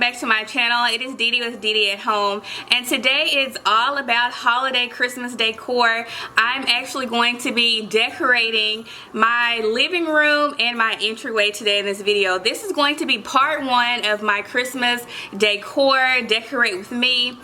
back to my channel. It is Dede with Dede at Home, and today is all about holiday Christmas decor. I'm actually going to be decorating my living room and my entryway today in this video. This is going to be part one of my Christmas decor, decorate with me.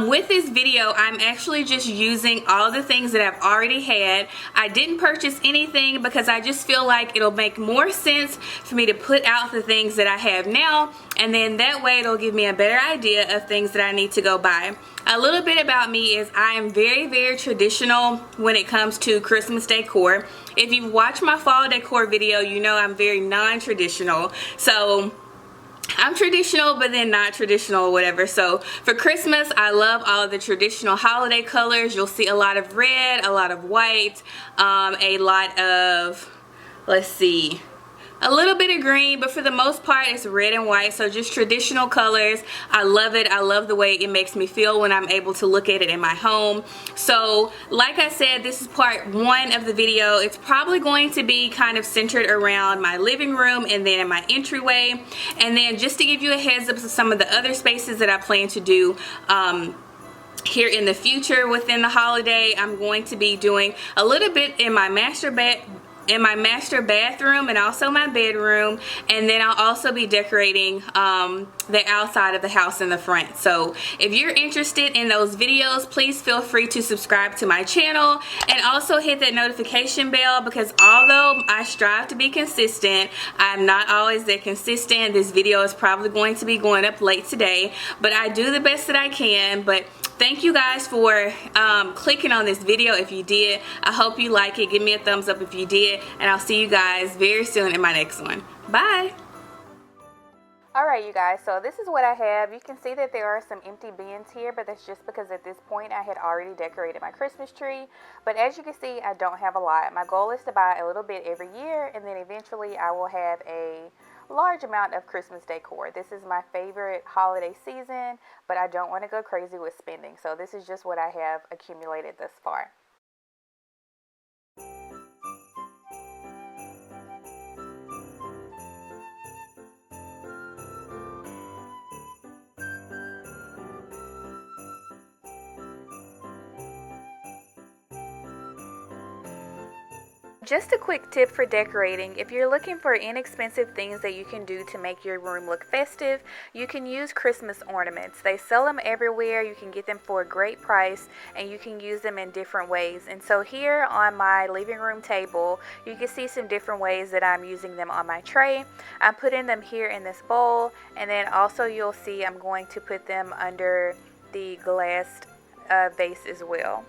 With this video, I'm actually just using all the things that I've already had. I didn't purchase anything because I just feel like it'll make more sense for me to put out the things that I have now, and then that way it'll give me a better idea of things that I need to go buy. A little bit about me is I am very traditional when it comes to Christmas decor. If you've watched my fall decor video, you know I'm very non-traditional. So I'm traditional but then not traditional or whatever. So for Christmas, I love all of the traditional holiday colors. You'll see a lot of red, a lot of white, a lot of, let's see, a little bit of green, but for the most part it's red and white, so just traditional colors. I love it. I love the way it makes me feel when I'm able to look at it in my home. So like I said, this is part one of the video. It's probably going to be kind of centered around my living room and then in my entryway, and then just to give you a heads up of some of the other spaces that I plan to do here in the future within the holiday. I'm going to be doing a little bit in my master bathroom and also my bedroom, and then I'll also be decorating the outside of the house in the front. So if you're interested in those videos, please feel free to subscribe to my channel and also hit that notification bell, because although I strive to be consistent, I'm not always that consistent. This video is probably going to be going up late today, but I do the best that I can. But thank you guys for clicking on this video if you did. I hope you like it. Give me a thumbs up if you did, and I'll see you guys very soon in my next one. Bye! Alright you guys, so this is what I have. You can see that there are some empty bins here, but that's just because at this point I had already decorated my Christmas tree. But as you can see, I don't have a lot. My goal is to buy a little bit every year, and then eventually I will have a large amount of Christmas decor. This is my favorite holiday season, but I don't want to go crazy with spending. So this is just what I have accumulated thus far. Just a quick tip for decorating: if you're looking for inexpensive things that you can do to make your room look festive, you can use Christmas ornaments. They sell them everywhere. You can get them for a great price, and you can use them in different ways. And so here on my living room table, you can see some different ways that I'm using them on my tray. I'm putting them here in this bowl, and then also you'll see I'm going to put them under the glass vase as well.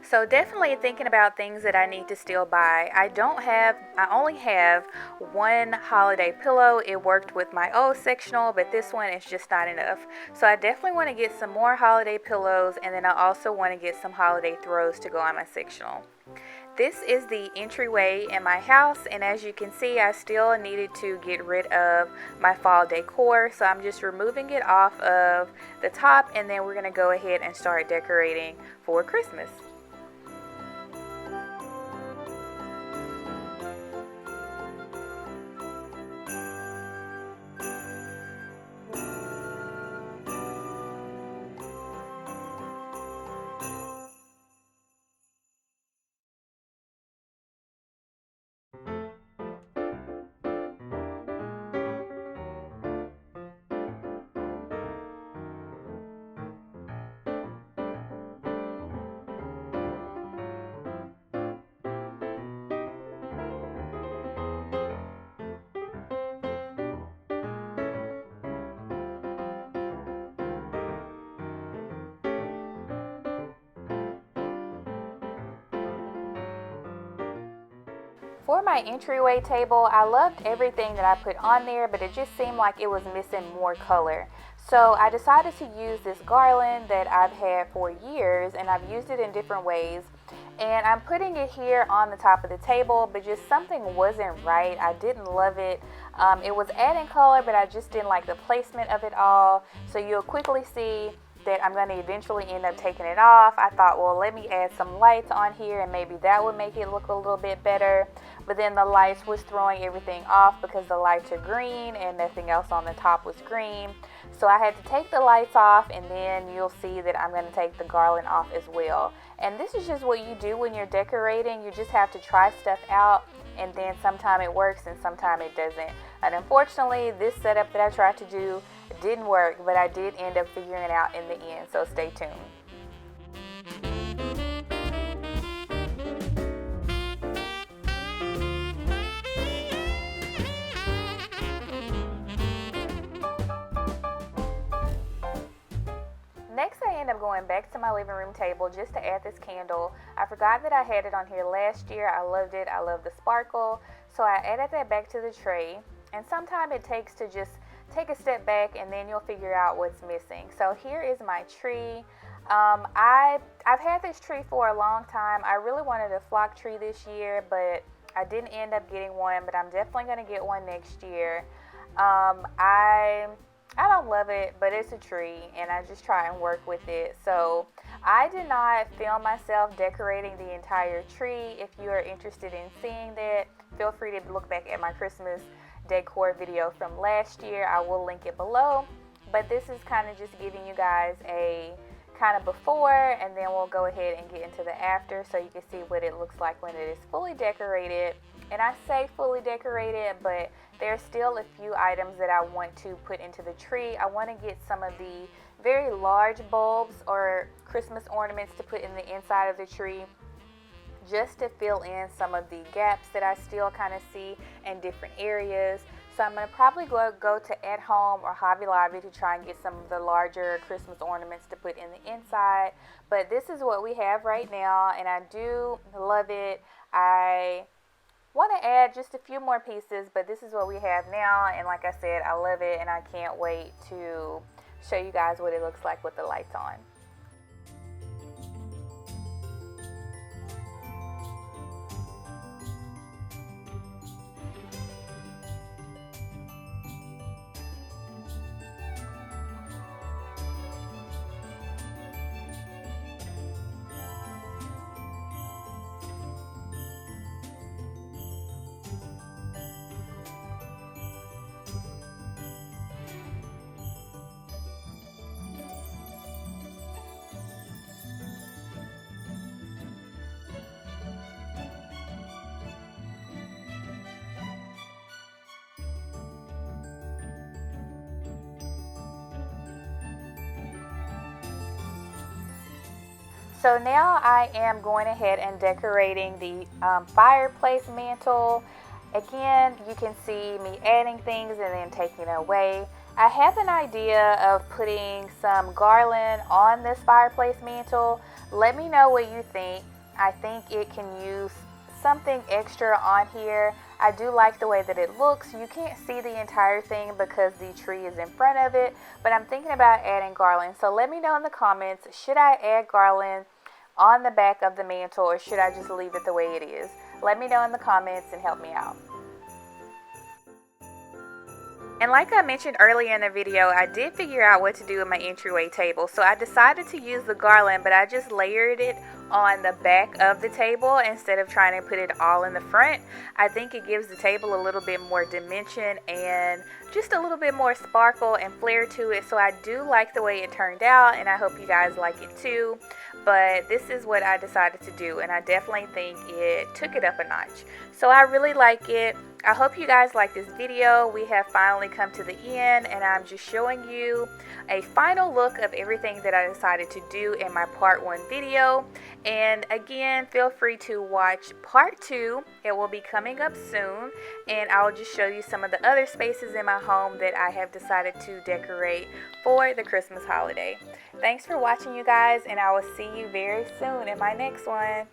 So definitely thinking about things that I need to still buy. I only have one holiday pillow. It worked with my old sectional, but this one is just not enough. So I definitely want to get some more holiday pillows, and then I also want to get some holiday throws to go on my sectional. This is the entryway in my house, and as you can see, I still needed to get rid of my fall decor, so I'm just removing it off of the top, and then we're going to go ahead and start decorating for Christmas. For my entryway table, I loved everything that I put on there, but it just seemed like it was missing more color. So I decided to use this garland that I've had for years, and I've used it in different ways. And I'm putting it here on the top of the table, but just something wasn't right. I didn't love it. It was adding color, but I just didn't like the placement of it all. So you'll quickly see that I'm going to eventually end up taking it off. I thought, well, let me add some lights on here and maybe that would make it look a little bit better. But then the lights was throwing everything off because the lights are green and nothing else on the top was green. So I had to take the lights off, and then you'll see that I'm going to take the garland off as well. And this is just what you do when you're decorating. You just have to try stuff out, and then sometime it works and sometime it doesn't. And unfortunately, this setup that I tried to do didn't work, but I did end up figuring it out in the end, so stay tuned. Next, I end up going back to my living room table just to add this candle. I forgot that I had it on here last year. I loved it. I love the sparkle. So I added that back to the tray. And sometimes it takes to just take a step back and then you'll figure out what's missing. So here is my tree. I've had this tree for a long time. I really wanted a flock tree this year, but I didn't end up getting one, but I'm definitely going to get one next year. I don't love it, but it's a tree, and I just try and work with it. So I did not film myself decorating the entire tree. If you are interested in seeing that, feel free to look back at my Christmas decor video from last year. I will link it below. But this is kind of just giving you guys a kind of before, and then we'll go ahead and get into the after so you can see what it looks like when it is fully decorated. And I say fully decorated, but there's still a few items that I want to put into the tree. I want to get some of the very large bulbs or Christmas ornaments to put in the inside of the tree, just to fill in some of the gaps that I still kind of see in different areas. So I'm going to probably go to At Home or Hobby Lobby to try and get some of the larger Christmas ornaments to put in the inside. But this is what we have right now, and I do love it. I want to add just a few more pieces, but this is what we have now, and like I said, I love it, and I can't wait to show you guys what it looks like with the lights on. So now I am going ahead and decorating the fireplace mantle. Again, you can see me adding things and then taking it away. I have an idea of putting some garland on this fireplace mantle. Let me know what you think. I think it can use something extra on here. I do like the way that it looks. You can't see the entire thing because the tree is in front of it, but I'm thinking about adding garland. So let me know in the comments, should I add garland on the back of the mantle or should I just leave it the way it is? Let me know in the comments and help me out. And like I mentioned earlier in the video, I did figure out what to do with my entryway table. So I decided to use the garland, but I just layered it on the back of the table instead of trying to put it all in the front. I think it gives the table a little bit more dimension and just a little bit more sparkle and flair to it. So I do like the way it turned out, and I hope you guys like it too. But this is what I decided to do, and I definitely think it took it up a notch. So I really like it. I hope you guys like this video. We have finally come to the end, and I'm just showing you a final look of everything that I decided to do in my part 1 video. And again, feel free to watch part 2. It will be coming up soon, and I'll just show you some of the other spaces in my home that I have decided to decorate for the Christmas holiday. Thanks for watching, you guys, and I will see you very soon in my next one.